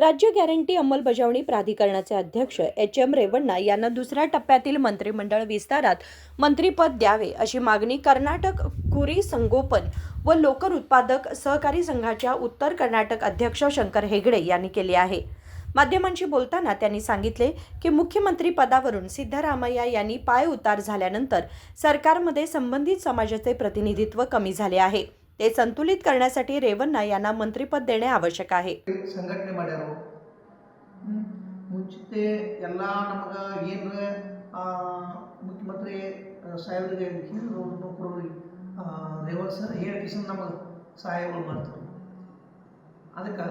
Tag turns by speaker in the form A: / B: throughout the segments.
A: राज्य गॅरंटी अंमलबजावणी प्राधिकरणाचे अध्यक्ष एच.एम. रेवण्णा यांना दुसऱ्या टप्प्यातील मंत्रिमंडळ विस्तारात मंत्रिपद द्यावे अशी मागणी कर्नाटक कुरी संगोपन व लोकर उत्पादक सहकारी संघाच्या उत्तर कर्नाटक अध्यक्ष शंकर हेगडे यांनी केली आहे. माध्यमांशी बोलताना त्यांनी सांगितले की मुख्यमंत्री पदावरून सिद्धरामय्या यांनी पायउतार झाल्यानंतर सरकारमध्ये संबंधित समाजाचे प्रतिनिधित्व कमी झाले आहे. ते संतुलित करण्यासाठी रेवण्णा यांना मंत्रिपद देणे आवश्यक आहे.
B: ಸಂಘಟನೆ ಮಾಡ್ಯಾರು ಮುಂಚಿತೆ ಎಲ್ಲ ನಮಗೆ ಏನು ಮುಖ್ಯಮಂತ್ರಿ ಸಾಹೇಬರಿಗೆ ಹೇಳಿದ್ರು ರೇವಂತ್ ಸರ್ ಹೇಳಿ ಕಿಶನ್ ನಮಗೆ ಸಹಾಯಗಳು ಮಾಡ್ತಾರೆ. ಅದಕ್ಕೆ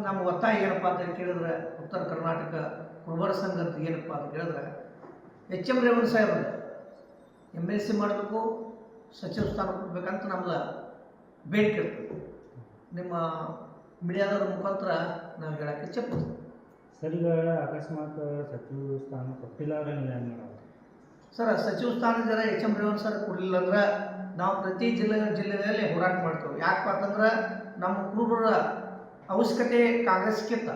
B: ನಮ್ಮ ಒತ್ತಾಯ ಏನಪ್ಪ ಅಂತ ಕೇಳಿದ್ರೆ ಉತ್ತರ ಕರ್ನಾಟಕ ಕುರುಬರ ಸಂಘದ ಏನಪ್ಪ ಅಂತ ಕೇಳಿದ್ರೆ ಎಚ್.ಎಂ. ರೇವಂತ್ ಸಾಹೇಬ್ರು MLC ಮಾಡಬೇಕು, ಸಚಿವ ಸ್ಥಾನ ಕೊಡಬೇಕಂತ ನಮ್ದು ಬೇಡಿಕೆ ಇರ್ತದೆ. ನಿಮ್ಮ ಮೀಡಿಯಾದವ್ರ ಮುಖಾಂತರ ನಾವು ಹೇಳಕ್ಕೆ ಇಚ್ಛೆಪಡ್ತೀವಿ.
C: ಸರ್, ಈಗ ಅಕಸ್ಮಾತ್ ಸಚಿವ ಸ್ಥಾನ ಕೊಟ್ಟಿಲ್ಲ ಅಂದರೆ ನೀವು ಏನು ಮಾಡೋದು?
B: ಸರ್, ಸಚಿವ ಸ್ಥಾನ ಜರ ಎಚ್.ಎಂ. ರೇವಂತ್ ಸರ್ ಕೊಡಲಿಲ್ಲ ಅಂದ್ರೆ ನಾವು ಪ್ರತಿ ಜಿಲ್ಲೆಯಲ್ಲಿ ಹೋರಾಟ ಮಾಡ್ತೇವೆ. ಯಾಕಪ್ಪ ಅಂತಂದ್ರೆ ನಮ್ಮ ಕುರುಬರ ಅವಶ್ಯಕತೆ ಕಾಂಗ್ರೆಸ್ಗಿಂತ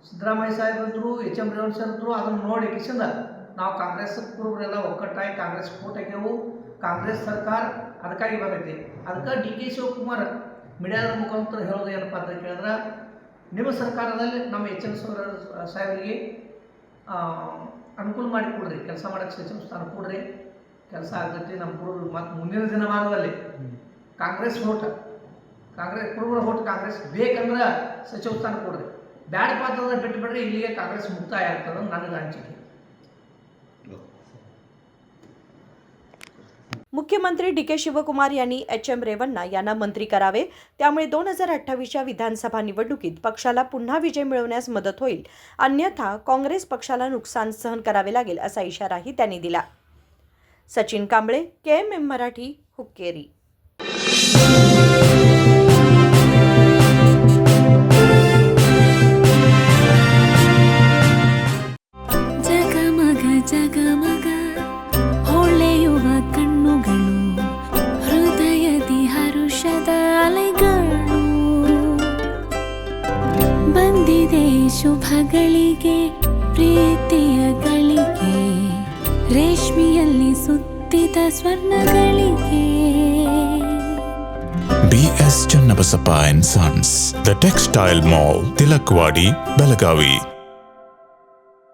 B: ಸಿದ್ದರಾಮಯ್ಯ ಸಾಹೇಬ್ರು ಎಚ್.ಎಂ. ರೇವಂತ್ ಸರ್ ಇದ್ರು. ಅದನ್ನು ನೋಡಿ ಕಿಶಂದ ನಾವು ಕಾಂಗ್ರೆಸ್ ಕುರುಬರೆಲ್ಲ ಒಕ್ಕಟ್ಟಾಗಿ ಕಾಂಗ್ರೆಸ್ ಕೋಟ್ ಹಾಕ್ಯವು. ಕಾಂಗ್ರೆಸ್ ಸರ್ಕಾರ ಅದಕ್ಕಾಗಿ ಬಂದೈತಿ. ಅದಕ್ಕೆ ಡಿ ಕೆ ಶಿವಕುಮಾರ್ ಮೀಡಿಯಾದ ಮುಖಾಂತರ ಹೇಳೋದು ಏನಪ್ಪ ಅಂತ ಕೇಳಿದ್ರೆ, ನಿಮ್ಮ ಸರ್ಕಾರದಲ್ಲಿ ನಮ್ಮ ಎಚ್.ಎಂ. ಸಾಹೇಬರಿಗೆ ಅನುಕೂಲ ಮಾಡಿ ಕೊಡ್ರಿ, ಕೆಲಸ ಮಾಡೋಕ್ಕೆ ಸಚಿವ ಸ್ಥಾನ ಕೊಡ್ರಿ, ಕೆಲಸ ಆಗ್ತೈತಿ. ನಮ್ಮ ಕುರುಬರು ಮತ್ತು ಮುಂದಿನ ದಿನಮಾನದಲ್ಲಿ ಕಾಂಗ್ರೆಸ್ ಕುರುಬರ ಹೋಟ್ ಕಾಂಗ್ರೆಸ್ ಬೇಕಂದ್ರೆ ಸಚಿವ ಸ್ಥಾನ ಕೊಡ್ರಿ, ಬ್ಯಾಡ್ ಪಾತ್ರದ ಬಿಟ್ಟು ಬಿಡ್ರಿ, ಇಲ್ಲಿಗೆ ಕಾಂಗ್ರೆಸ್ ಮುಕ್ತಾಯ ಆಗ್ತದೆ ನನಗೆ ಅನಿಸಿಕೆ.
A: मुख्यमंत्री डी.के. शिवकुमार यांनी एच.एम. रेवण्णा यांना मंत्री करावे. त्यामुळे 2028च्या विधानसभा निवडणुकीत पक्षाला पुन्हा विजय मिळवण्यास मदत होईल. अन्यथा काँग्रेस पक्षाला नुकसान सहन करावे लागेल असा इशाराही त्यांनी दिला. सचिन कांबळे, KMM मराठी, हुक्केरी.
D: ಶುಭಗಳಿಗೆ ಪ್ರೀತಿಯ ಗಳಿಗೆ ರೇಷ್ಮೆಯಲ್ಲಿ ಸುತ್ತಿದ ಸ್ವರ್ಣಗಳಿಗೆ.
E: BS Channabasappa and Sons, The Textile Mall, Tilakvadi, Belagavi.